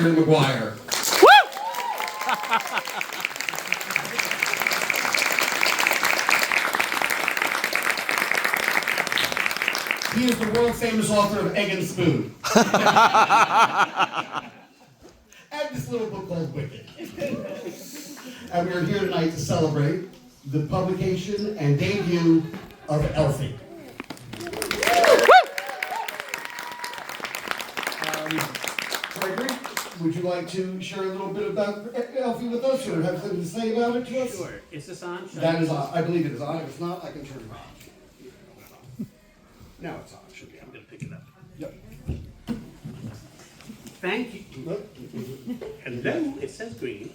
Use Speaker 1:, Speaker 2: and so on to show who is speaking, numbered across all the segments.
Speaker 1: Gregory Maguire. He is the world famous author of Egg and Spoon. And this little book called Wicked. And we are here tonight to celebrate the publication and debut of ELPHIE. Gregory, would you like to share a little bit about ELPHIE with us, or have something to say about it to us?
Speaker 2: Sure. Is this on?
Speaker 1: That is on. I believe it is on. If it's not, I can turn it on. Now it's on. It should be on.
Speaker 2: I'm going to pick it up.
Speaker 1: Yep.
Speaker 2: Thank you. Hello. It says green.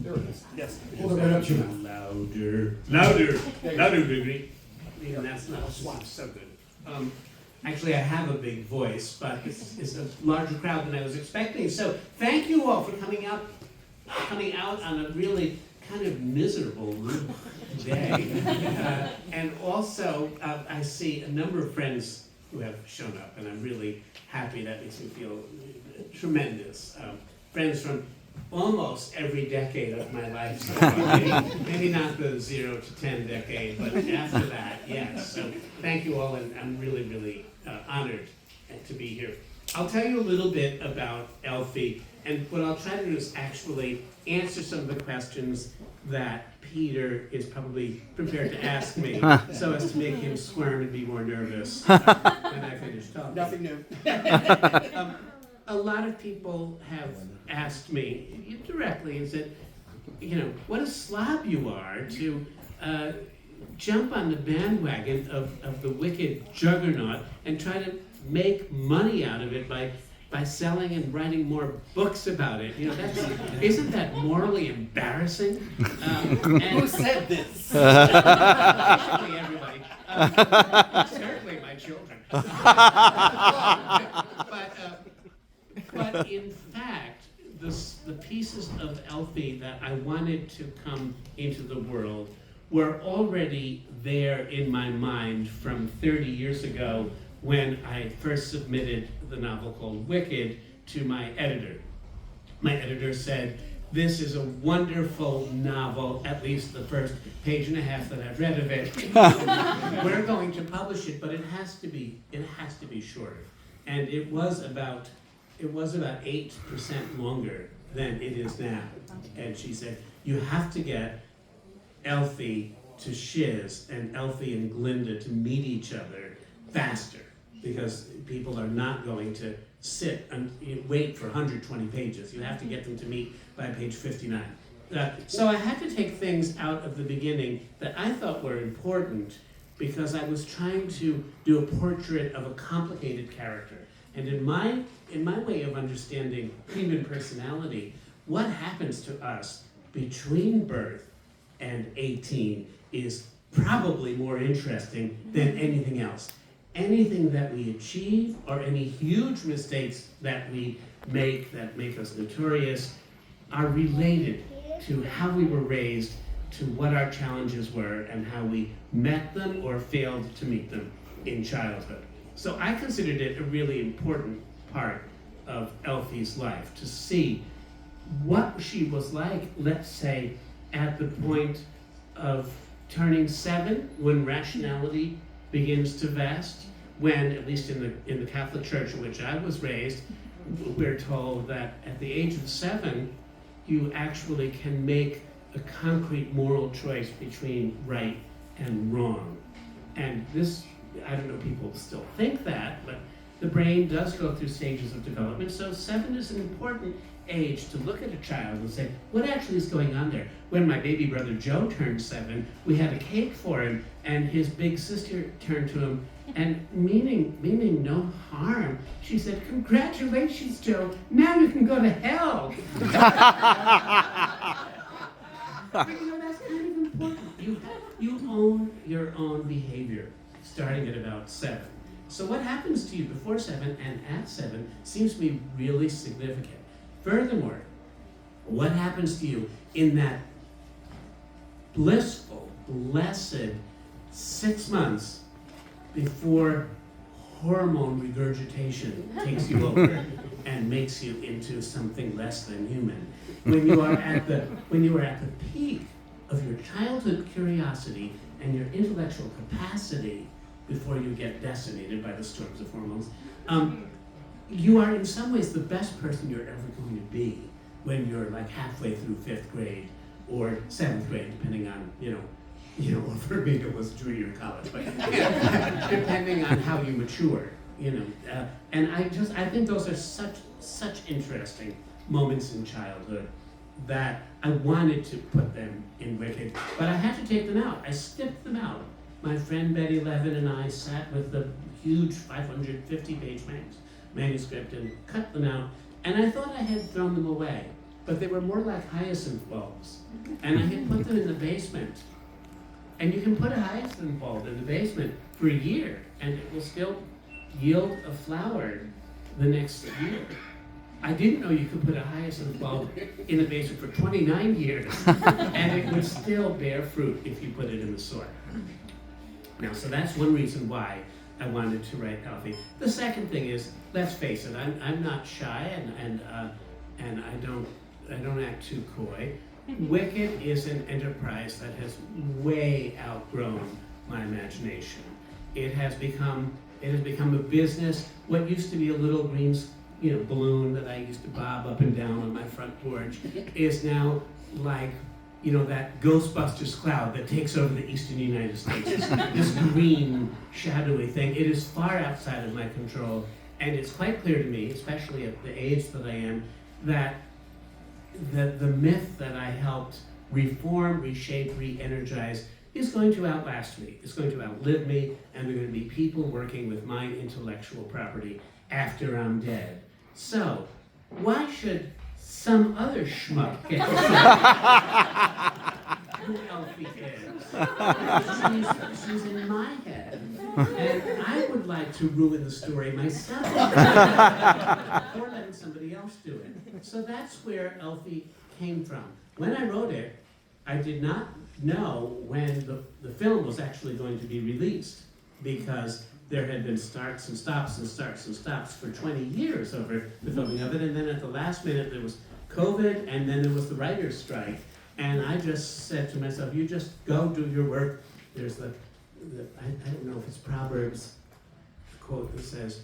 Speaker 1: There it is.
Speaker 2: Yes.
Speaker 1: Hold it right up to your mouth.
Speaker 2: Louder. Louder. Louder, Gregory. Even that's not so good. Actually, I have a big voice, but this is a larger crowd than I was expecting. So thank you all for coming out on a really kind of miserable day. And also, I see a number of friends who have shown up, and I'm really happy. That makes me feel tremendous. Friends from almost every decade of my life. So maybe not the 0 to 10 decade, but after that, yes. So thank you all, and I'm really, really honored to be here. I'll tell you a little bit about ELPHIE, and what I'll try to do is actually answer some of the questions that Peter is probably prepared to ask me, so as to make him squirm and be more nervous when I finish talking.
Speaker 1: Nothing new.
Speaker 2: A lot of people have asked me directly and said, what a slob you are to jump on the bandwagon of the Wicked juggernaut and try to make money out of it by selling and writing more books about it. Isn't that morally embarrassing?
Speaker 3: Who said this?
Speaker 2: Actually, everybody. Certainly my children. But in fact, the pieces of ELPHIE that I wanted to come into the world were already there in my mind from 30 years ago when I first submitted the novel called Wicked to my editor. My editor said, "This is a wonderful novel, at least the first page and a half that I've read of it. We're going to publish it, but it has to be shorter." And it was about 8% longer than it is now. And she said, "You have to get ELPHIE to Shiz and ELPHIE and Glinda to meet each other faster, because people are not going to sit and wait for 120 pages. You have to get them to meet by page 59. So I had to take things out of the beginning that I thought were important, because I was trying to do a portrait of a complicated character. And in my way of understanding human personality, what happens to us between birth and 18 is probably more interesting than anything else. Anything that we achieve, or any huge mistakes that we make that make us notorious, are related to how we were raised, to what our challenges were, and how we met them or failed to meet them in childhood. So I considered it a really important part of ELPHIE's life, to see what she was like, let's say, at the point of turning 7, when rationality begins to vest, when, at least in the Catholic Church in which I was raised, we're told that at the age of 7, you actually can make a concrete moral choice between right and wrong. And this, I don't know, people still think that, but the brain does go through stages of development, so 7 is an important age to look at a child and say, what actually is going on there? When my baby brother Joe turned 7, we had a cake for him, and his big sister turned to him, and meaning no harm, she said, "Congratulations, Joe, now you can go to hell." But that's kind of important. You own your own behavior, starting at about 7. So what happens to you before 7 and at 7 seems to be really significant. Furthermore, what happens to you in that blissful, blessed 6 months before hormone regurgitation takes you over and makes you into something less than human. When you are at the peak of your childhood curiosity and your intellectual capacity before you get decimated by the storms of hormones, you are in some ways the best person you're ever going to be when you're like halfway through 5th grade or 7th grade, depending on, or for me it was junior college, but depending on how you mature, and I think those are such interesting moments in childhood that I wanted to put them in Wicked, but I had to take them out. I snipped them out. My friend Betty Levin and I sat with the huge 550-page manuscript and cut them out, and I thought I had thrown them away, but they were more like hyacinth bulbs, and I had put them in the basement. And you can put a hyacinth bulb in the basement for a year, and it will still yield a flower the next year. I didn't know you could put a hyacinth bulb in the basement for 29 years, and it would still bear fruit if you put it in the soil. Now, so that's one reason why I wanted to write Elphie. The second thing is, let's face it, I'm not shy, and I don't act too coy. Wicked is an enterprise that has way outgrown my imagination. It has become a business. What used to be a little green, balloon that I used to bob up and down on my front porch is now like, that Ghostbusters cloud that takes over the eastern United States. This green, shadowy thing. It is far outside of my control, and it's quite clear to me, especially at the age that I am, that the myth that I helped reform, reshape, re-energize is going to outlast me. It's going to outlive me, and there are going to be people working with my intellectual property after I'm dead. So, why should some other schmuck get to say who Elphie is? She's in my head, and I would like to ruin the story myself, or letting somebody else do it. So that's where Elphie came from. When I wrote it, I did not know when the film was actually going to be released, because there had been starts and stops and starts and stops for 20 years over the filming of it, and then at the last minute there was COVID, and then there was the writer's strike, and I just said to myself, you just go do your work. There's I don't know if it's Proverbs quote that says,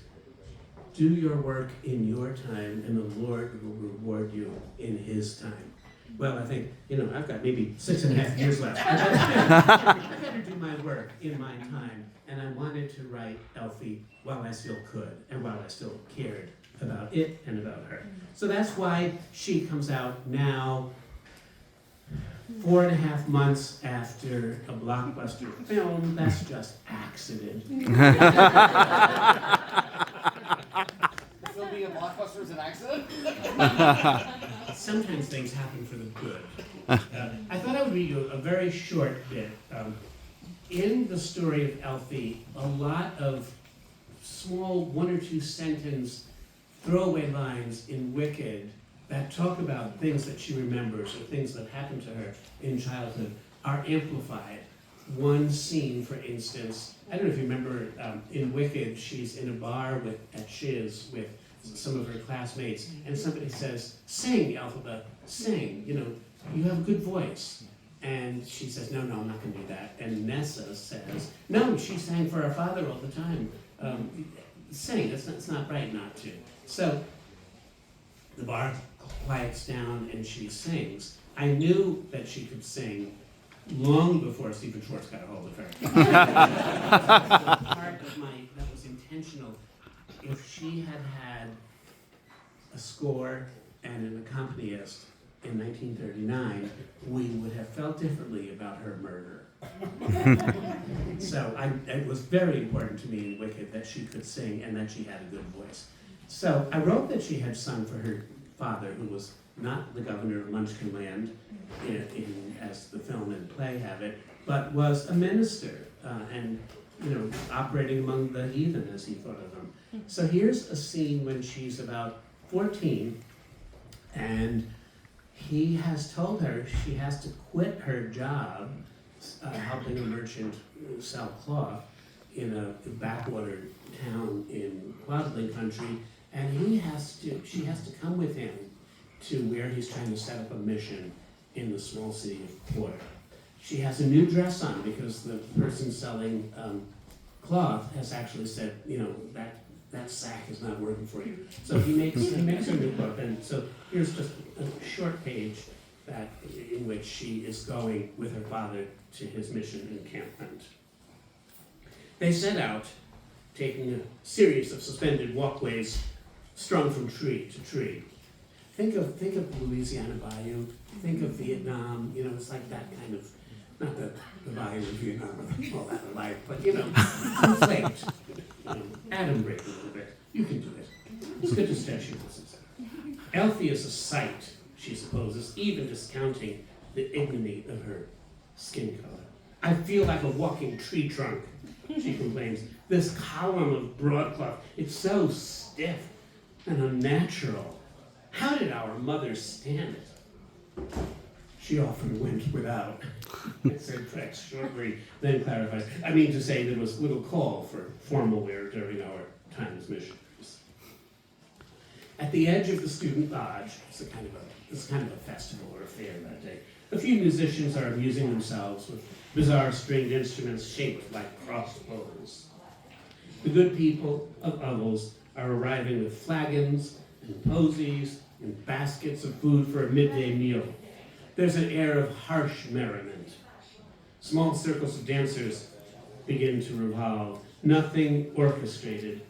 Speaker 2: do your work in your time, and the Lord will reward you in His time. Well, I think, I've got maybe 6.5 years left. I've got to do my work in my time, and I wanted to write Elphie while I still could, and while I still cared about it and about her. So that's why she comes out now, 4.5 months after a blockbuster film. That's just accident.
Speaker 3: So being a blockbuster is an accident?
Speaker 2: Sometimes things happen for the good. I thought I would read you a very short bit. In the story of Elphie, a lot of small 1 or 2 sentence throwaway lines in Wicked that talk about things that she remembers or things that happened to her in childhood are amplified. One scene, for instance, I don't know if you remember, in Wicked, she's in a bar at Shiz with some of her classmates, and somebody says, sing, Elphaba, sing, you have a good voice. And she says, no, I'm not going to do that. And Nessa says, no, she sang for our father all the time. Sing, it's not right not to. So the bar quiets down and she sings. I knew that she could sing long before Stephen Schwartz got a hold of her. Part of that was intentional. If she had had a score and an accompanist in 1939, we would have felt differently about her murder. So it was very important to me in Wicked that she could sing and that she had a good voice. So I wrote that she had sung for her father, who was not the governor of Munchkin Land, as the film and play have it, but was a minister and operating among the heathen, as he thought of them. So here's a scene when she's about 14, and he has told her she has to quit her job helping a merchant sell cloth in a backwater town in Quadling country, and she has to come with him to where he's trying to set up a mission in the small city of Port. She has a new dress on because the person selling cloth has actually said, that sack is not working for you. So he makes a new cloth, and so here's just a short page in which she is going with her father to his mission encampment. They set out, taking a series of suspended walkways strung from tree to tree. Think of Louisiana Bayou, think of Vietnam, it's like that kind of, not the Bayou of Vietnam, all that alike, but conflate, atom break a little bit. You can do it. It's good to stretch your muscles. Elphie is a sight, she supposes, even discounting the ignominy of her skin color. I feel like a walking tree trunk, she complains. This column of broadcloth, it's so stiff and unnatural. How did our mothers stand it? She often went without, said Trex shortly, then clarifies. I mean to say there was little call for formal wear during our time as missionaries. At the edge of the student lodge, it's kind of a festival or a fair that day. A few musicians are amusing themselves with bizarre stringed instruments shaped like crossbows. The good people of Uggles are arriving with flagons and posies and baskets of food for a midday meal. There's an air of harsh merriment. Small circles of dancers begin to revolve. Nothing orchestrated,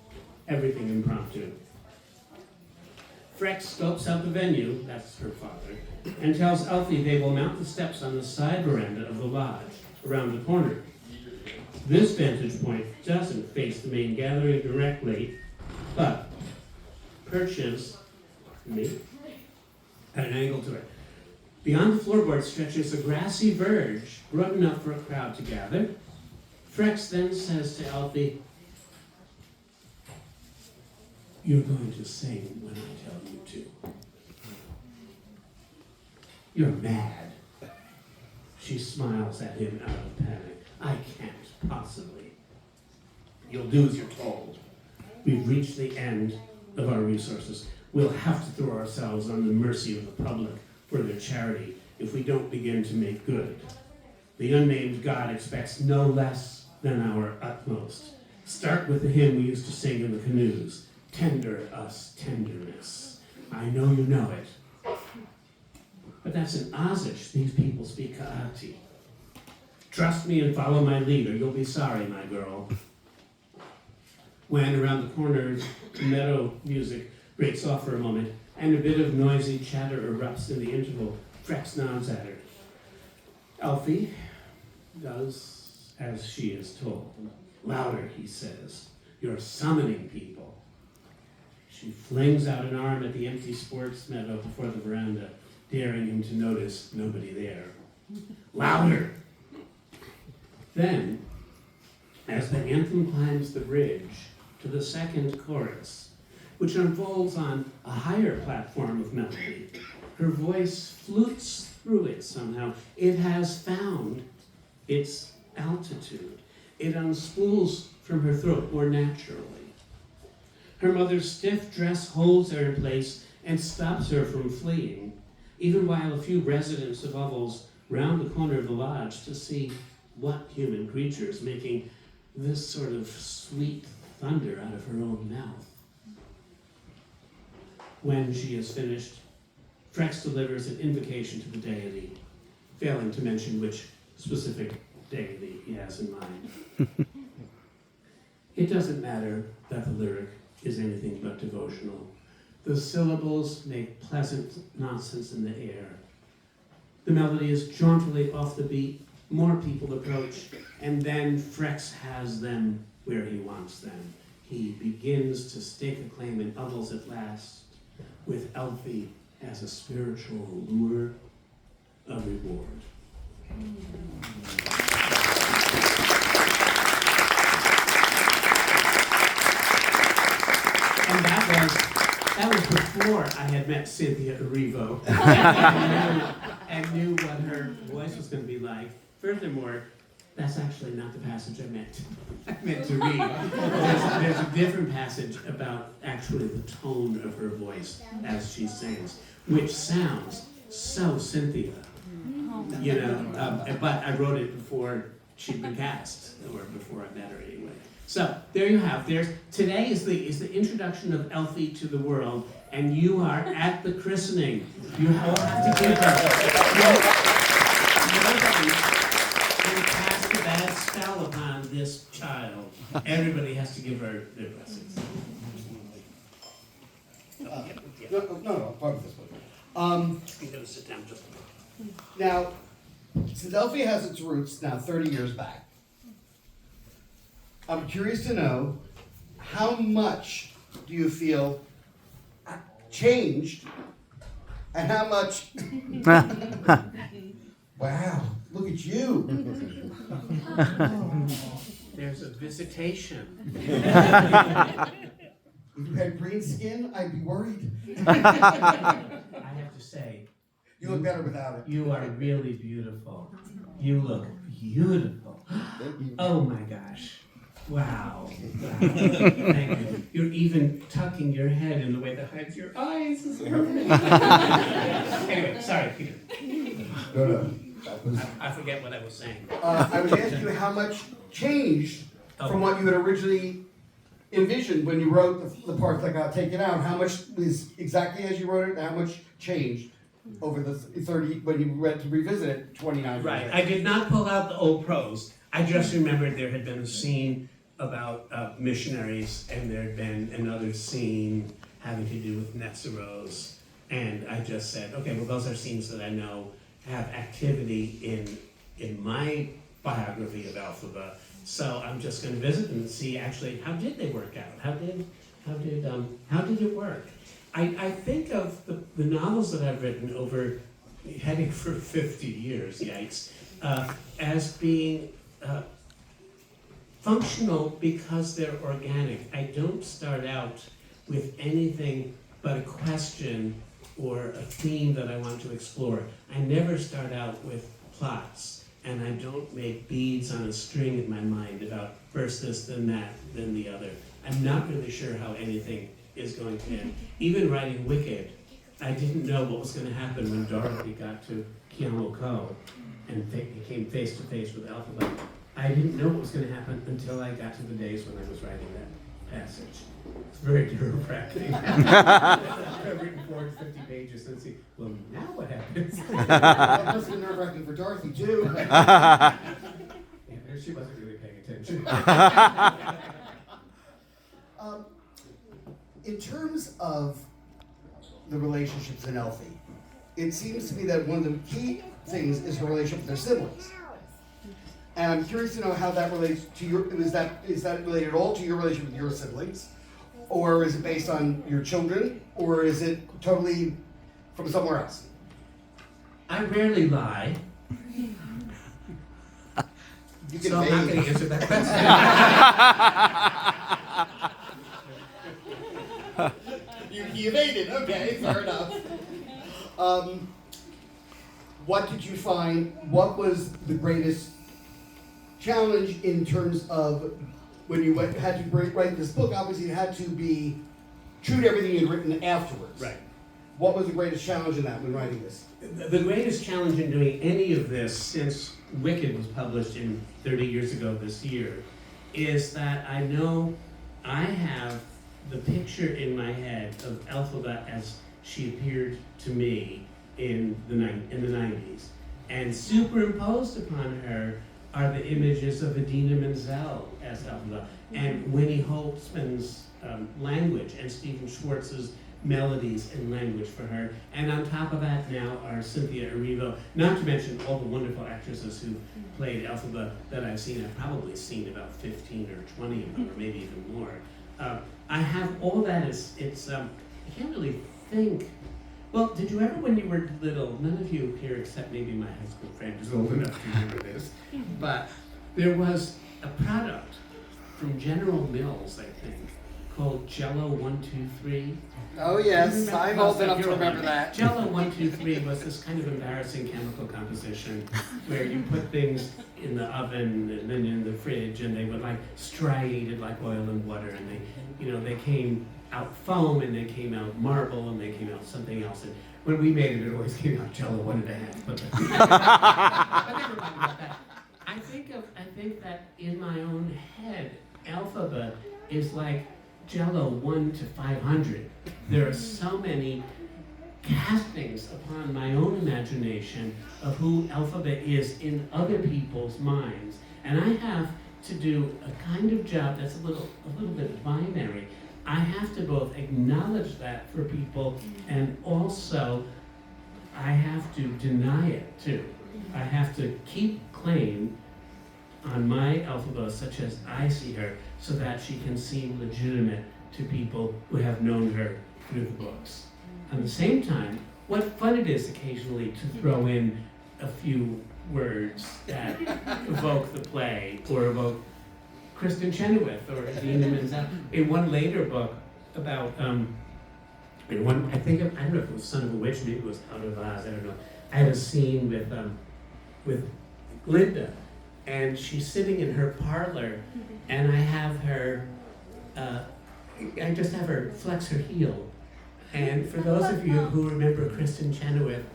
Speaker 2: everything impromptu. Frex scopes out the venue, that's her father, and tells Elphie they will mount the steps on the side veranda of the lodge, around the corner. This vantage point doesn't face the main gathering directly, but perches at an angle to it. Beyond the floorboard stretches a grassy verge, broad enough for a crowd to gather. Frex then says to Elphie, "You're going to sing when I tell you to." "You're mad." She smiles at him out of panic. "I can't possibly." "You'll do as you're told. We've reached the end of our resources. We'll have to throw ourselves on the mercy of the public for their charity if we don't begin to make good. The unnamed God expects no less than our utmost. Start with the hymn we used to sing in the canoes. Tender us tenderness. I know you know it. But that's in Osage. These people speak Kaati. Trust me and follow my lead, or you'll be sorry, my girl." When around the corner, meadow music breaks off for a moment, and a bit of noisy chatter erupts in the interval, Frex nods at her. Elphie does as she is told. "Louder," he says. "You're summoning people." She flings out an arm at the empty sports meadow before the veranda, daring him to notice nobody there. "Louder!" Then, as the anthem climbs the bridge to the second chorus, which unfolds on a higher platform of melody, her voice flutes through it somehow. It has found its altitude. It unspools from her throat more naturally. Her mother's stiff dress holds her in place and stops her from fleeing, even while a few residents of Uggles round the corner of the lodge to see what human creature is making this sort of sweet thunder out of her own mouth. When she is finished, Frex delivers an invocation to the deity, failing to mention which specific deity he has in mind. It doesn't matter that the lyric is anything but devotional. The syllables make pleasant nonsense in the air. The melody is jauntily off the beat, more people approach, and then Frex has them where he wants them. He begins to stake a claim in Uggles at last, with Elphie as a spiritual lure, a reward. And that was before I had met Cynthia Erivo and knew what her voice was going to be like. Furthermore, That's actually not the passage I meant to read. There's a different passage about actually the tone of her voice as she sings, which sounds so Cynthia, you know. But I wrote it before she'd been cast, or before I met her anyway. So there you have. Today is the introduction of Elphie to the world, and you are at the christening. You all have to give her. And cast a bad spell upon this child. Everybody has to give her their blessings.
Speaker 1: No, part of this one.
Speaker 2: I'm going to sit down just a minute.
Speaker 1: Now, since Elphie has its roots now 30 years back, I'm curious to know how much do you feel changed and how much. Wow, look at you.
Speaker 2: There's a visitation.
Speaker 1: If you had green skin, I'd be worried.
Speaker 2: I have to say,
Speaker 1: You look better without it.
Speaker 2: you are really beautiful. You look beautiful. Oh my gosh. Wow. Thank you. You're even tucking your head in the way that hides your eyes. It's perfect. Anyway, sorry, Peter.
Speaker 1: No. That was,
Speaker 2: I forget what I was saying.
Speaker 1: I was asking you how much changed from what you had originally envisioned when you wrote the part that got taken out. How much was exactly as you wrote it, and how much changed over the 30, when you went to revisit it 29 years
Speaker 2: Right.
Speaker 1: later?
Speaker 2: I did not pull out the old prose. I just remembered there had been a scene about missionaries, and there had been another scene having to do with Netzeros. And I just said, okay, well, those are scenes that I know have activity in my biography of Elphie. So I'm just going to visit them and see actually how did they work out? How did it work? I think of the novels that I've written over heading for 50 years, yikes, as being functional because they're organic. I don't start out with anything but a question or a theme that I want to explore. I never start out with plots, and I don't make beads on a string in my mind about first this, then that, then the other. I'm not really sure how anything is going to end. Even writing Wicked, I didn't know what was going to happen when Dorothy got to Keanu and came face to face with Elphie. I didn't know what was going to happen until I got to the days when I was writing that passage. It's very nerve-wracking. I've written 450 pages and see, well, now what happens?
Speaker 1: That must have been nerve-wracking for Dorothy, too.
Speaker 2: Yeah, she wasn't really paying attention.
Speaker 1: In terms of the relationships in Elphie, it seems to me that one of the key things is her relationship with her siblings. And I'm curious to know how that relates to your, is that related at all to your relationship with your siblings? Or is it based on your children? Or is it totally from somewhere else?
Speaker 2: I rarely lie,
Speaker 1: You can
Speaker 2: so I'm not going to answer that question.
Speaker 1: You evaded, okay, fair enough. What did you find, what was the greatest challenge in terms of when you had to write this book? Obviously it had to be true to everything you'd written afterwards.
Speaker 2: Right.
Speaker 1: What was the greatest challenge in that when writing this?
Speaker 2: The greatest challenge in doing any of this since Wicked was published 30 years ago this year is that I know I have the picture in my head of Elphie as she appeared to me in the 90s. And superimposed upon her are the images of Idina Menzel as Elphie and Winnie Holtzman's language and Stephen Schwartz's melodies and language for her. And on top of that now are Cynthia Erivo, not to mention all the wonderful actresses who played Elphie that I've seen. I've probably seen about 15 or 20 of them, or maybe even more. I have all that. I can't really think. Well, did you ever, when you were little, none of you here except maybe my high school friend is old enough to remember this, but there was a product from General Mills, I think, called Jello 123.
Speaker 3: Oh yes, I'm old enough to
Speaker 2: You're
Speaker 3: remember
Speaker 2: old.
Speaker 3: that.
Speaker 2: Jello 123 was this kind of embarrassing chemical composition where you put things in the oven and then in the fridge, and they would like striated like oil and water, and they came out foam, and they came out marble, and they came out something else. And when we made it, it always came out Jello 1.5. But never mind about that. I think that in my own head, Elphaba is like Jello 1 to 500. There are so many castings upon my own imagination of who Elphaba is in other people's minds, and I have to do a kind of job that's a little bit binary. I have to both acknowledge that for people, and also I have to deny it too. I have to keep claim on my Elphaba such as I see her, so that she can seem legitimate to people who have known her through the books. At the same time, what fun it is occasionally to throw in a few words that evoke the play, or evoke Kristen Chenoweth or Idina Menzel. In one later book about, I don't know if it was Son of a Witch, maybe it was Out of Oz, I don't know. I had a scene with Glinda, and she's sitting in her parlor, and I have her, I just have her flex her heel. And for those of you who remember Kristen Chenoweth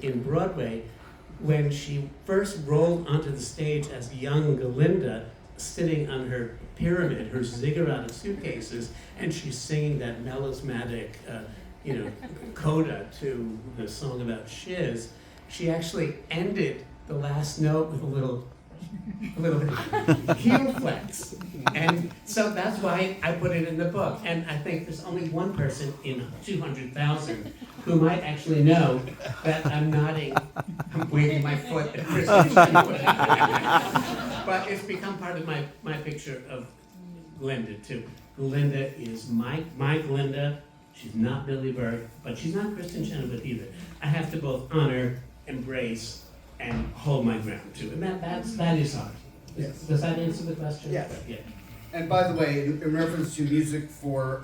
Speaker 2: in Broadway, when she first rolled onto the stage as young Glinda, sitting on her pyramid, her ziggurat of suitcases, and she's singing that melismatic, coda to the song about shiz, she actually ended the last note with a little heel flex. And so that's why I put it in the book. And I think there's only one person in 200,000 who might actually know that I'm nodding, I'm waving my foot at Kristen Chenoweth. But it's become part of my picture of Glinda too. Glinda is my Glinda. She's not Billy Burke, but she's not Kristen Chenoweth either. I have to both honor, embrace, and hold my ground too. And that is hard.
Speaker 1: Yes.
Speaker 2: Does that answer the question?
Speaker 1: Yes.
Speaker 2: Yeah.
Speaker 1: And by the way, in reference to music for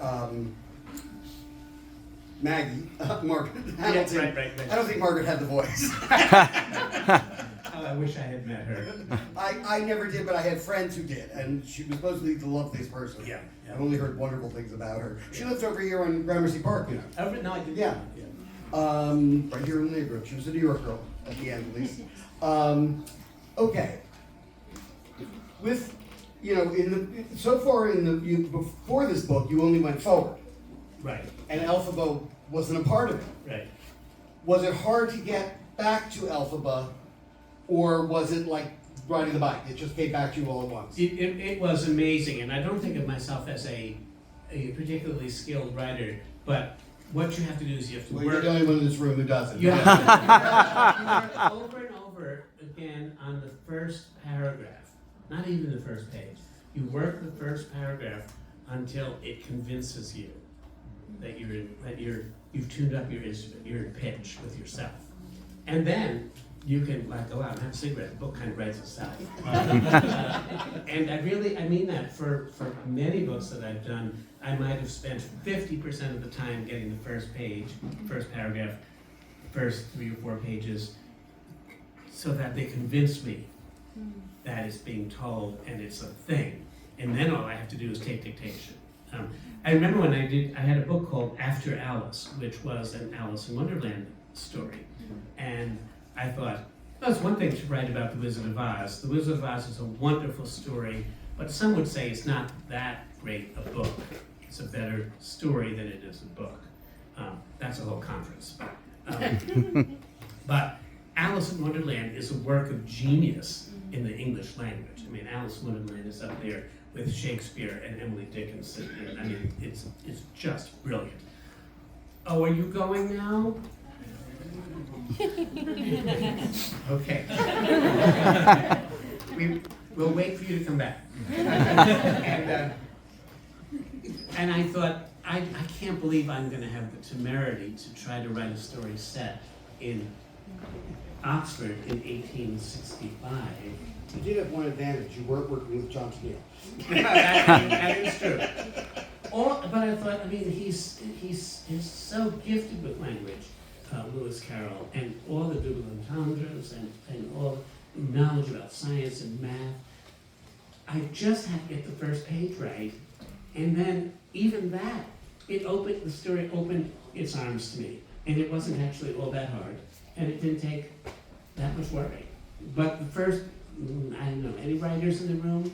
Speaker 1: Maggie, Margaret Hamilton,
Speaker 2: right.
Speaker 1: I don't think Margaret had the voice.
Speaker 2: Oh, I wish I had met her.
Speaker 1: I never did, but I had friends who did, and she was supposedly the loveliest person.
Speaker 2: Yeah.
Speaker 1: I've only heard wonderful things about her. She lives over here on Gramercy Park, you know.
Speaker 2: Oh, no, I didn't.
Speaker 1: Yeah. Right here in the neighborhood. She was a New York girl at the end, at least. Okay. With, before this book, you only went forward,
Speaker 2: Right,
Speaker 1: and Elphaba wasn't a part of it.
Speaker 2: right.
Speaker 1: Was it hard to get back to Elphaba, or was it like riding the bike? It just came back to you all at once.
Speaker 2: It was amazing, and I don't think of myself as a particularly skilled writer, but what you have to do is you have to
Speaker 1: Well,
Speaker 2: work.
Speaker 1: you're the only one in this room who doesn't.
Speaker 2: You have to work over and over again on the first paragraph, not even the first page. You work the first paragraph until it convinces you that you've tuned up your instrument, you're in pitch with yourself. And then you can go out and have a cigarette, the book kind of writes itself. And I mean that for many books that I've done, I might have spent 50% of the time getting the first page, first paragraph, first 3 or 4 pages, so that they convince me that it's being told and it's a thing. And then all I have to do is take dictation. I remember when I had a book called After Alice, which was an Alice in Wonderland story. And I thought, well, it's one thing to write about The Wizard of Oz. The Wizard of Oz is a wonderful story, but some would say it's not that great a book. It's a better story than it is a book. That's a whole conference. But Alice in Wonderland is a work of genius in the English language. I mean, Alice in Wonderland is up there with Shakespeare and Emily Dickinson. And, I mean, it's just brilliant. Oh, are you going now? Okay. We'll wait for you to come back. And I thought, I can't believe I'm going to have the temerity to try to write a story set in Oxford in 1865.
Speaker 1: You did have one advantage. You weren't working with John Steele.
Speaker 2: That is true. but I thought, I mean, he's so gifted with language, Lewis Carroll, and all the double entendres and all knowledge about science and math. I just had to get the first page right, and then even that, the story opened its arms to me, and it wasn't actually all that hard, and it didn't take that much worry. But the first, I don't know, any writers in the room?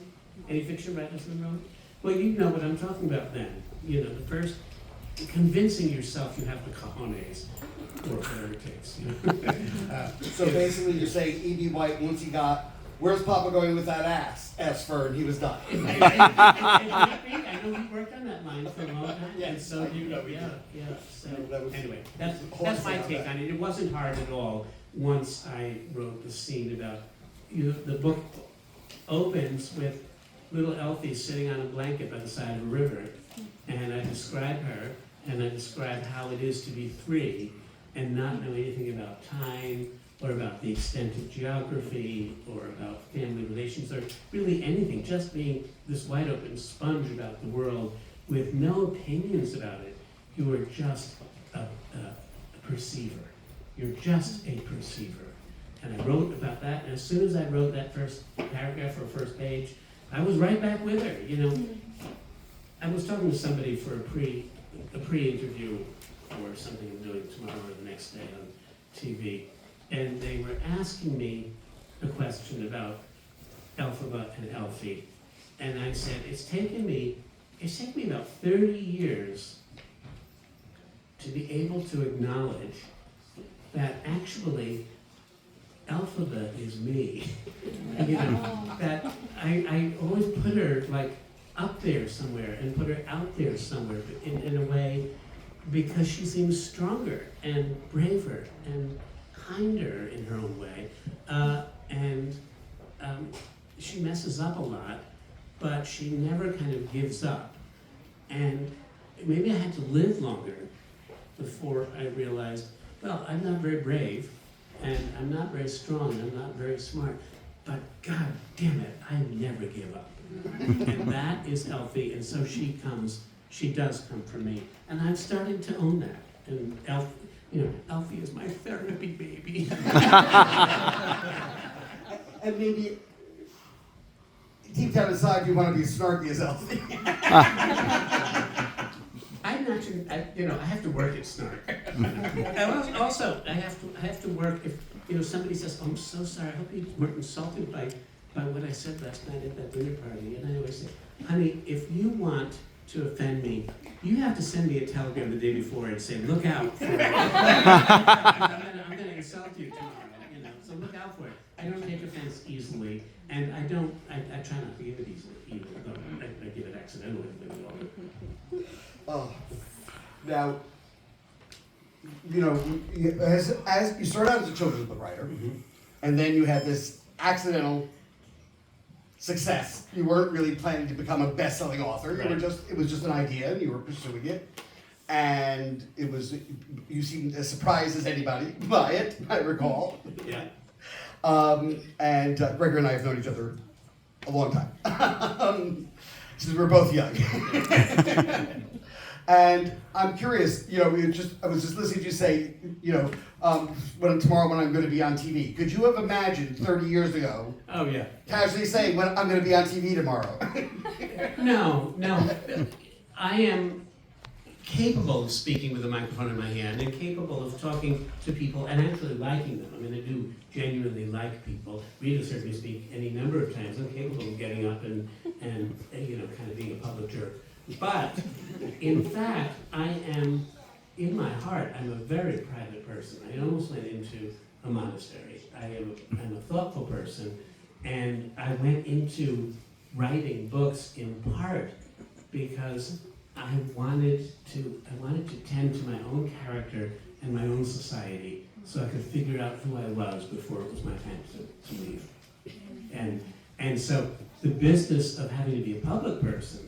Speaker 2: Any fiction writers in the room? Well, you know what I'm talking about then. You know, the first, convincing yourself you have the cojones, or whatever it takes. You know?
Speaker 1: So basically you're saying E.B. White, once he got, where's Papa going with that ass? S-fern, he was done.
Speaker 2: I know he worked on that line for a long time, and so So anyway, that's my take on it. It wasn't hard at all once I wrote the scene about, the book opens with little Elphie sitting on a blanket by the side of a river, and I describe her, and I describe how it is to be 3 and not know anything about time, or about the extent of geography, or about family relations, or really anything, just being this wide open sponge about the world with no opinions about it. You are just a perceiver. You're just a perceiver. And I wrote about that, and as soon as I wrote that first paragraph or first page, I was right back with her, you know. I was talking to somebody for a pre-interview for something I'm doing tomorrow or the next day on TV, and they were asking me a question about Elphaba and Elphie, and I said, it's taken me about 30 years to be able to acknowledge that actually Elphaba is me. You know, that I always put her like up there somewhere and put her out there somewhere in a way, because she seems stronger and braver and kinder in her own way. She messes up a lot, but she never kind of gives up. And maybe I had to live longer before I realized, well, I'm not very brave, and I'm not very strong, and I'm not very smart, but God damn it, I never give up. And that is Elphie, and so she does come for me. And I'm starting to own that. And Elphie is my therapy baby.
Speaker 1: And maybe deep down inside you want to be as snarky as Elphie.
Speaker 2: I'm not sure, I have to work at snark. And also, I have to work if, somebody says, oh, I'm so sorry, I hope you weren't insulted by what I said last night at that dinner party. And I always say, honey, if you want to offend me, you have to send me a telegram the day before and say, look out for it. I'm gonna insult you tomorrow, so look out for it. I don't take offense easily, and I try not to give it easily, though I give it accidentally.
Speaker 1: Oh, now, as you started out as a children's book writer, and then you had this accidental success. You weren't really planning to become a best-selling author.
Speaker 2: Right.
Speaker 1: It was just an idea, and you were pursuing it. And you seemed as surprised as anybody by it, I recall.
Speaker 2: Yeah.
Speaker 1: And Gregory and I have known each other a long time, since we were both young. And I'm curious, I was just listening to you say, tomorrow when I'm going to be on TV. Could you have imagined 30 years ago?
Speaker 2: Oh yeah.
Speaker 1: Casually saying, when I'm going to be on TV tomorrow?
Speaker 2: No. I am capable of speaking with a microphone in my hand and capable of talking to people and actually liking them. I mean, I do genuinely like people. Rita's heard me speak any number of times. I'm capable of getting up and kind of being a public jerk. But, in fact, I am, in my heart, I'm a very private person. I almost went into a monastery. I'm a thoughtful person, and I went into writing books in part because I wanted to tend to my own character and my own society so I could figure out who I was before it was my time to leave. And so the business of having to be a public person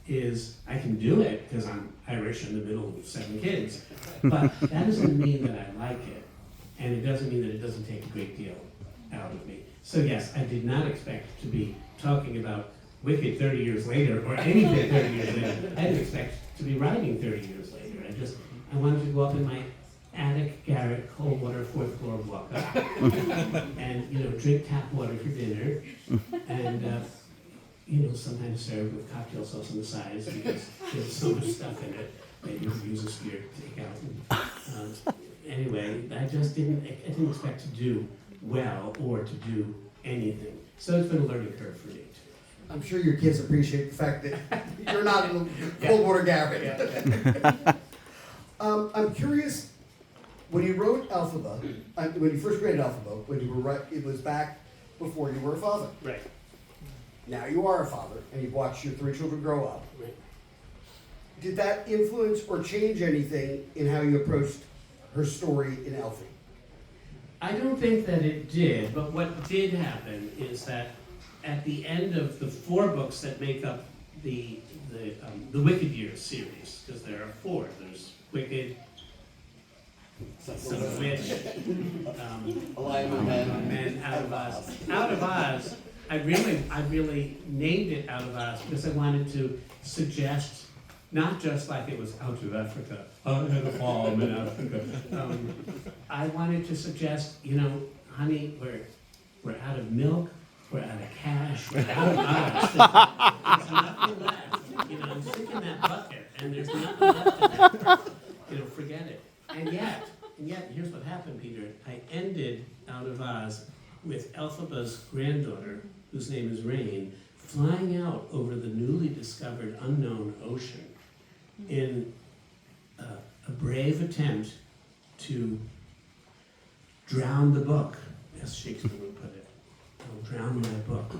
Speaker 2: is, I can do it because I'm Irish in the middle of 7 kids, but that doesn't mean that I like it, and it doesn't mean that it doesn't take a great deal out of me. So yes, I did not expect to be talking about Wicked 30 years later, or anything 30 years later. I didn't expect to be writing 30 years later. I wanted to go up in my attic garret, cold water, 4th floor walk up, and drink tap water for dinner, and sometimes serve with cocktail sauce on the sides because there's so much stuff in it that you could use a spear to take out. Anyway, I didn't expect to do well or to do anything. So it's been a learning curve for me too.
Speaker 1: I'm sure your kids appreciate the fact that you're not in the cold water garret. I'm curious, when you wrote ELPHIE, when you first created ELPHIE, when you were it was back before you were a father.
Speaker 2: Right.
Speaker 1: Now you are a father, and you've watched your 3 children grow up.
Speaker 2: Right.
Speaker 1: Did that influence or change anything in how you approached her story in ELPHIE?
Speaker 2: I don't think that it did, but what did happen is that at the end of the 4 books that make up the Wicked Years series, because there are 4. There's Wicked, Son of Witch,
Speaker 3: Alignment
Speaker 2: Men, Out of Oz. Out of Oz, I really named it Out of Oz because I wanted to suggest, not just like it was out of Africa, out of the farm in Africa. I wanted to suggest, honey, we're out of milk, we're out of cash, we're out of Oz. There's nothing left. I'm sick in that bucket, and there's nothing left in that. Forget it. And yet, here's what happened, Peter. I ended Out of Oz with Elphaba's granddaughter, whose name is Rain, flying out over the newly discovered unknown ocean in a brave attempt to drown the book, as Shakespeare would put it. Drown my book,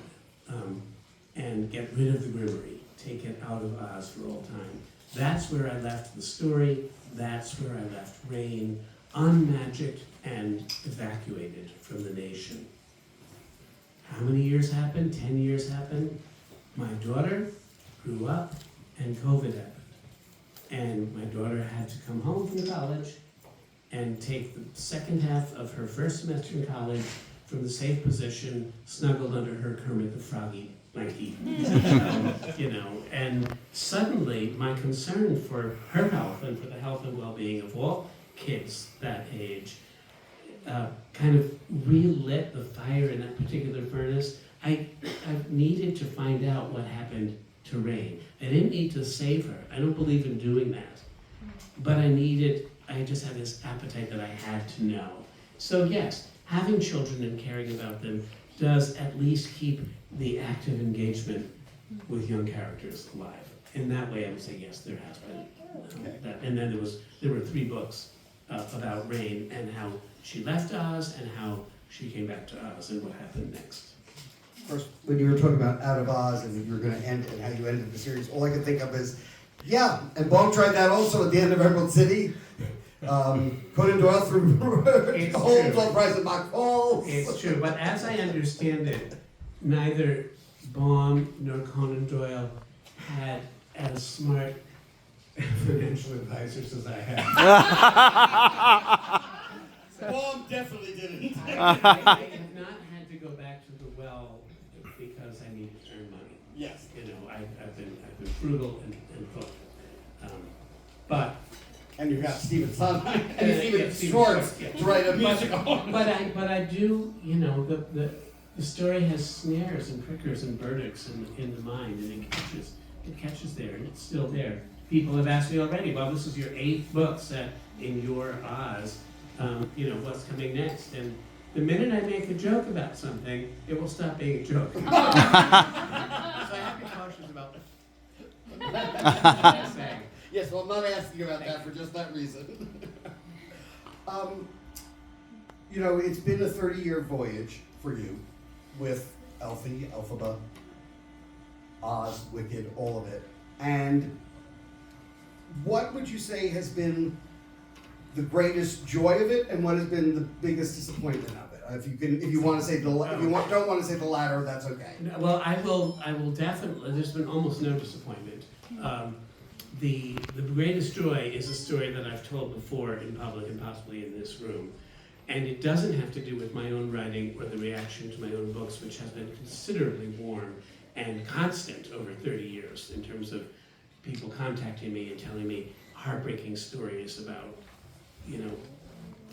Speaker 2: and get rid of the Grimmery, take it out of Oz for all time. That's where I left the story. That's where I left Rain, unmagicked and evacuated from the nation. How many years happened? 10 years happened. My daughter grew up, and COVID happened. And my daughter had to come home from college and take the second half of her first semester in college from the safe position, snuggled under her Kermit the Froggy blankie, and suddenly my concern for her health and for the health and well-being of all kids that age kind of relit the fire in that particular furnace. I needed to find out what happened to Rain. I didn't need to save her. I don't believe in doing that. But I just had this appetite that I had to know. So yes, having children and caring about them does at least keep the active engagement with young characters alive. In that way, I would say yes, there has been that. And then there were 3 books about Rain and how she left Oz and how she came back to Oz and what happened next.
Speaker 1: First, when you were talking about Out of Oz and you were going to end it and how you ended the series, all I could think of is, yeah, and Bob tried that also at the end of Emerald City. Conan Doyle threw holes on Price of Mock Falls.
Speaker 2: It's true, but as I understand it, neither Baum nor Conan Doyle had as smart financial advisors as I had.
Speaker 3: Baum definitely didn't.
Speaker 2: I have not had to go back to the well because I needed to earn money.
Speaker 3: Yes.
Speaker 2: I've been frugal and thoughtful. But
Speaker 3: And you got Stephen Sondheim and Stephen Schwartz to write a musical.
Speaker 2: But I do, the story has snares and prickers and verdicts in the mind, and it catches there, and it's still there. People have asked me already, well, this is your 8th book set in your Oz, what's coming next? And the minute I make a joke about something, it will stop being a joke. So I have to be cautious about that.
Speaker 3: Yes, well, I'm not asking about that for just that reason.
Speaker 1: It's been a 30-year voyage for you with ELPHIE, ELPHIE, Oz, Wicked, all of it. And what would you say has been the greatest joy of it, and what has been the biggest disappointment of it? If you want to say don't want to say the latter, that's okay.
Speaker 2: Well, I will definitely. There's been almost no disappointment. The greatest joy is a story that I've told before in public and possibly in this room. And it doesn't have to do with my own writing or the reaction to my own books, which has been considerably warm. and constant over 30 years in terms of people contacting me and telling me heartbreaking stories about,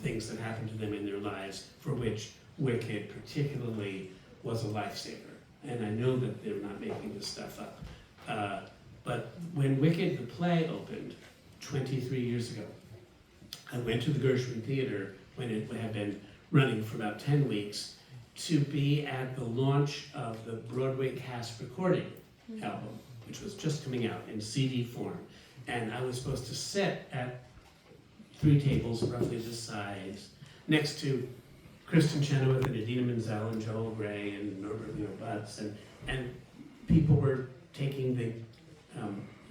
Speaker 2: things that happened to them in their lives, for which Wicked particularly was a lifesaver. And I know that they're not making this stuff up. But when Wicked, the play, opened 23 years ago, I went to the Gershwin Theater when it had been running for about 10 weeks to be at the launch of the Broadway cast recording album, which was just coming out in CD form. And I was supposed to sit at 3 tables roughly this size, next to Kristen Chenoweth and Idina Menzel and Joel Grey and Norbert Butz, and people were taking the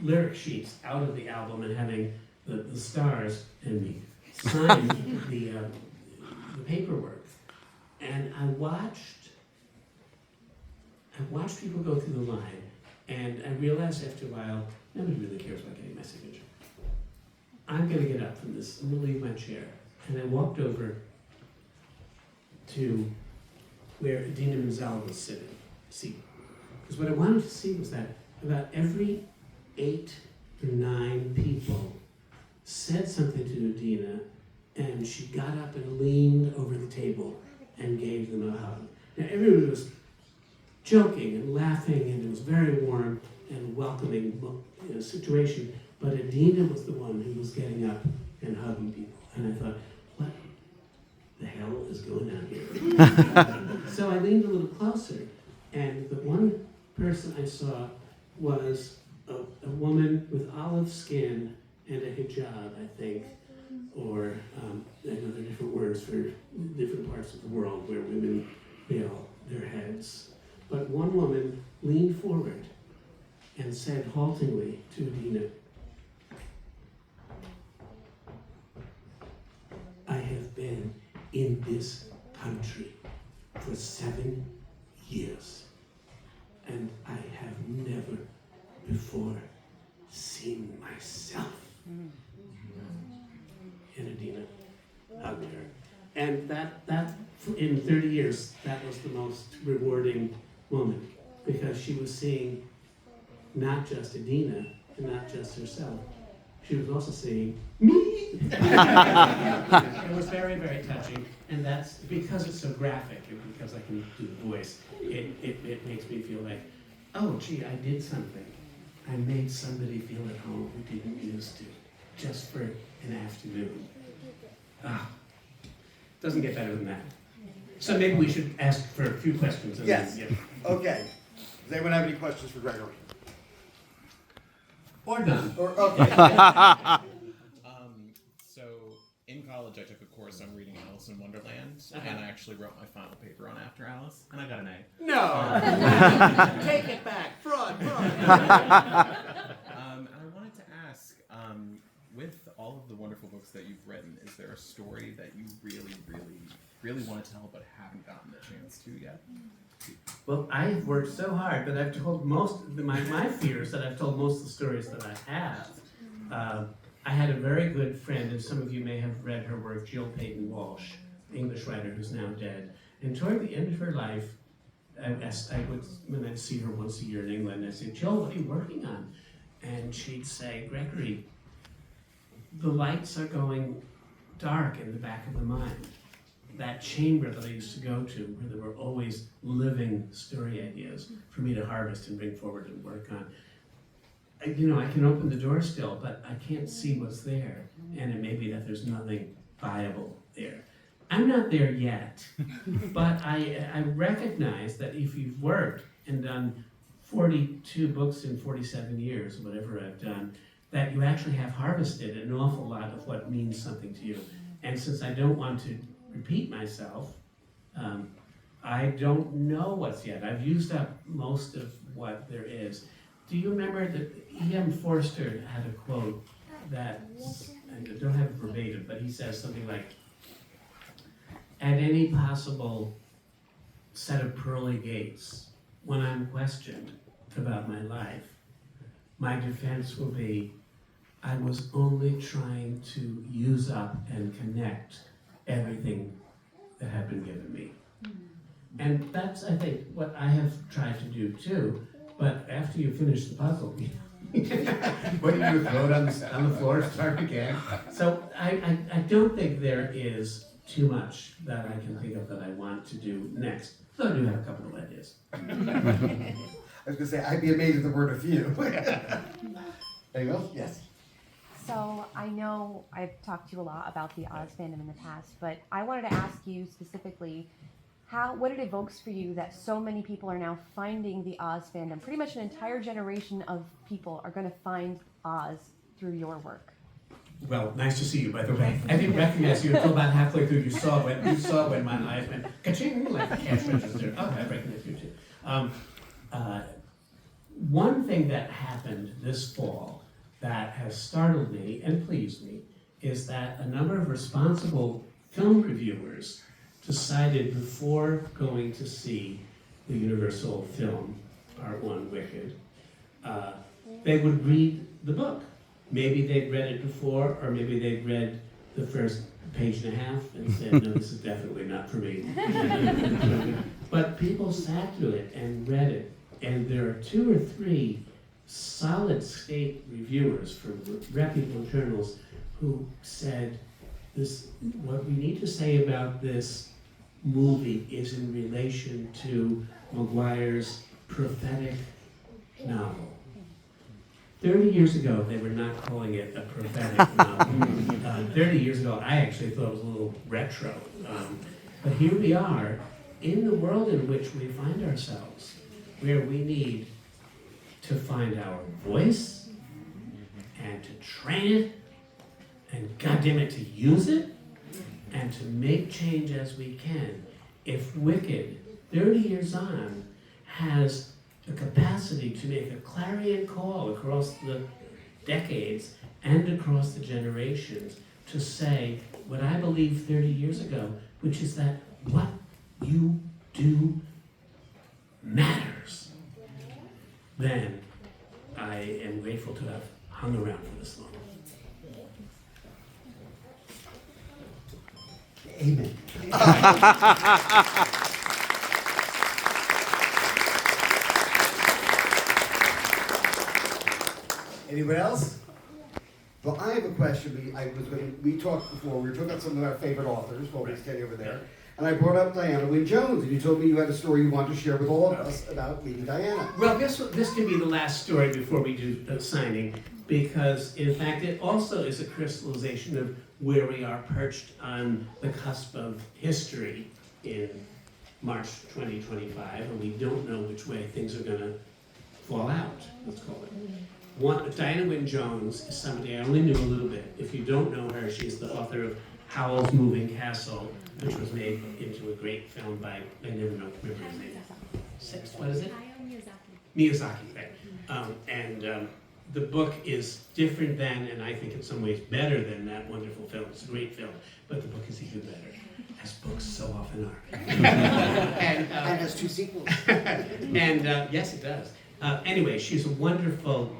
Speaker 2: lyric sheets out of the album and having the stars and me sign the paperwork. And I watched people go through the line, and I realized after a while, nobody really cares about getting my signature. I'm gonna get up from this, I'm gonna leave my chair. And I walked over to where Idina Menzel was sitting. Because what I wanted to see was that about every 8 or 9 people said something to Idina, and she got up and leaned over the table and gave them a hug. Now everybody was joking and laughing, and it was very warm and welcoming situation, but Idina was the one who was getting up and hugging people. And I thought, what the hell is going on here? So I leaned a little closer, and the one person I saw was a woman with olive skin and a hijab, I think, or I know there are different words for different parts of the world where women veil their heads. But one woman leaned forward and said haltingly to Idina, I have been in this country for 7 years, and I have never before seen myself. And Idina hugged her. And that in 30 years, that was the most rewarding moment, because she was seeing not just Idina and not just herself, she was also seeing me. It was very, very touching, and that's because it's so graphic and because I can do the voice, it makes me feel like, oh gee, I did something. I made somebody feel at home who didn't used to, just for an afternoon. Doesn't get better than that. So maybe we should ask for a few questions.
Speaker 1: Yes.
Speaker 2: Then,
Speaker 1: Okay. Does anyone have any questions for Gregory?
Speaker 2: Or none.
Speaker 1: Or okay.
Speaker 4: So in college, I took a course on reading Alice in Wonderland, and I actually wrote my final paper on After Alice, and I got an A.
Speaker 1: No. Take it back. Fraud.
Speaker 4: And I wanted to ask, with all of the wonderful books that you've written, is there a story that you really want to tell but haven't gotten the chance to yet?
Speaker 2: Well, I've worked so hard that I've told most of my fears that I've told most of the stories that I have. I had a very good friend, and some of you may have read her work, Jill Peyton Walsh, English writer who's now dead. And toward the end of her life, when I'd see her once a year in England, I'd say, Jill, what are you working on? And she'd say, Gregory, the lights are going dark in the back of the mind. That chamber that I used to go to, where there were always living story ideas for me to harvest and bring forward and work on. I can open the door still, but I can't see what's there. And it may be that there's nothing viable there. I'm not there yet, but I recognize that if you've worked and done 42 books in 47 years, whatever I've done, that you actually have harvested an awful lot of what means something to you. And since I don't want to repeat myself, I don't know what's yet. I've used up most of what there is. Do you remember that E.M. Forster had a quote that, I don't have it verbatim, but he says something like, at any possible set of pearly gates, when I'm questioned about my life, my defense will be, I was only trying to use up and connect everything that had been given me. And that's, I think, what I have tried to do too. But after you finish the puzzle,
Speaker 3: What do you do, throw it on the floor, start again?
Speaker 2: so I don't think there is too much that I can think of that I want to do next. Though I do have a couple of ideas.
Speaker 1: I was gonna say, I'd be amazed if there weren't a few. Anyone else? Yes.
Speaker 5: So I know I've talked to you a lot about the Oz fandom in the past, but I wanted to ask you specifically what it evokes for you that so many people are now finding the Oz fandom. Pretty much an entire generation of people are going to find Oz through your work.
Speaker 2: Well, nice to see you, by the way. I didn't recognize you until about halfway through. You saw when my eyes went ka-ching, like the cash register. Oh, I recognize you too. One thing that happened this fall that has startled me and pleased me is that a number of responsible film reviewers decided before going to see the Universal film, Part 1, Wicked, they would read the book. Maybe they'd read it before, or maybe they'd read the first page and a half and said, no, this is definitely not for me. But people sat through it and read it, and there are 2 or 3 solid state reviewers from reputable journals who said, what we need to say about this movie is in relation to Maguire's prophetic novel. 30 years ago, they were not calling it a prophetic novel. 30 years ago, I actually thought it was a little retro. But here we are, in the world in which we find ourselves, where we need to find our voice, and to train it, and goddammit to use it, and to make change as we can. If Wicked, 30 years on, has the capacity to make a clarion call across the decades and across the generations to say what I believed 30 years ago, which is that what you do matters, then I am grateful to have hung around for this long.
Speaker 1: Amen. Anyone else? Well, I have a question. We talked before. We were talking about some of our favorite authors while we were standing over there, and I brought up Diana Wynne Jones, and you told me you had a story you wanted to share with all of us about meeting Diana.
Speaker 2: Well, this can be the last story before we do the signing, because in fact it also is a crystallization of where we are perched on the cusp of history in March 2025, and we don't know which way things are going to fall out, let's call it. Diana Wynne Jones is somebody I only knew a little bit. If you don't know her, she's the author of Howl's Moving Castle, which was made into a great film by, I never know, remember his name. What is it? Miyazaki, right. The book is different than, and I think in some ways better than, that wonderful film. It's a great film, but the book is even better, as books so often are.
Speaker 1: And has 2 sequels.
Speaker 2: And yes, it does. Anyway, she's a wonderful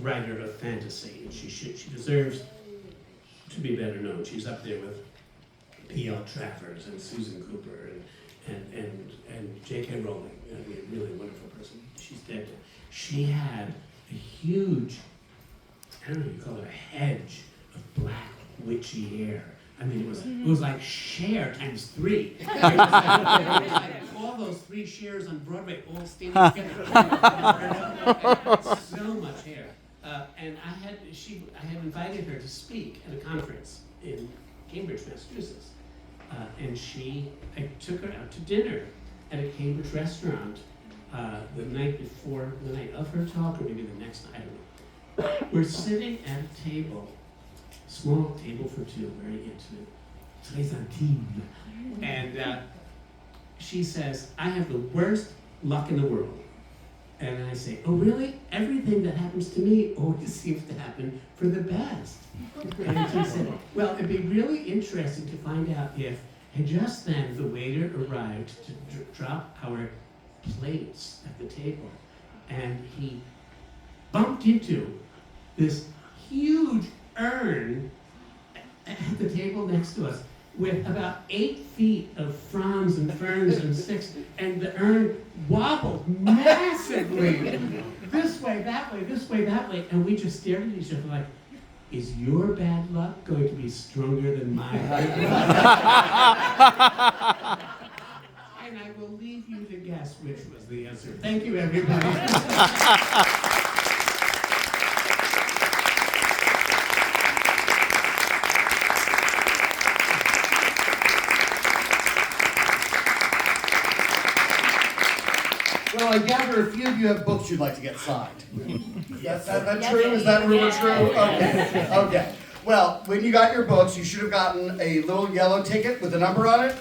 Speaker 2: writer of fantasy, and she deserves to be better known. She's up there with P.L. Travers and Susan Cooper and J.K. Rowling, a really wonderful person. She's dead. She had a huge, I don't know, you call it a hedge of black witchy hair. I mean, it was like Cher times 3. It was like all those 3 Chers on Broadway all standing together. So much hair. And I had invited her to speak at a conference in Cambridge, Massachusetts. I took her out to dinner at a Cambridge restaurant the night before the night of her talk, or maybe the next night, I don't know. We're sitting at a table, small table for 2, very intimate, très intime. And she says, I have the worst luck in the world. And I say, oh really? Everything that happens to me always seems to happen for the best. And she said, well, it'd be really interesting to find out if, and just then the waiter arrived to drop our plates at the table, and he bumped into this huge urn at the table next to us with about 8 feet of fronds and ferns and sticks, and the urn wobbled massively. This way, that way, this way, that way. And we just stared at each other like, is your bad luck going to be stronger than mine? And I will leave you to guess which was the answer. Thank you, everybody.
Speaker 1: Well, I gather a few of you have books you'd like to get signed. Is that
Speaker 5: Yes,
Speaker 1: true? Is that rumor
Speaker 5: yes.
Speaker 1: true? Okay. Okay. Well, when you got your books, you should have gotten a little yellow ticket with a number on it.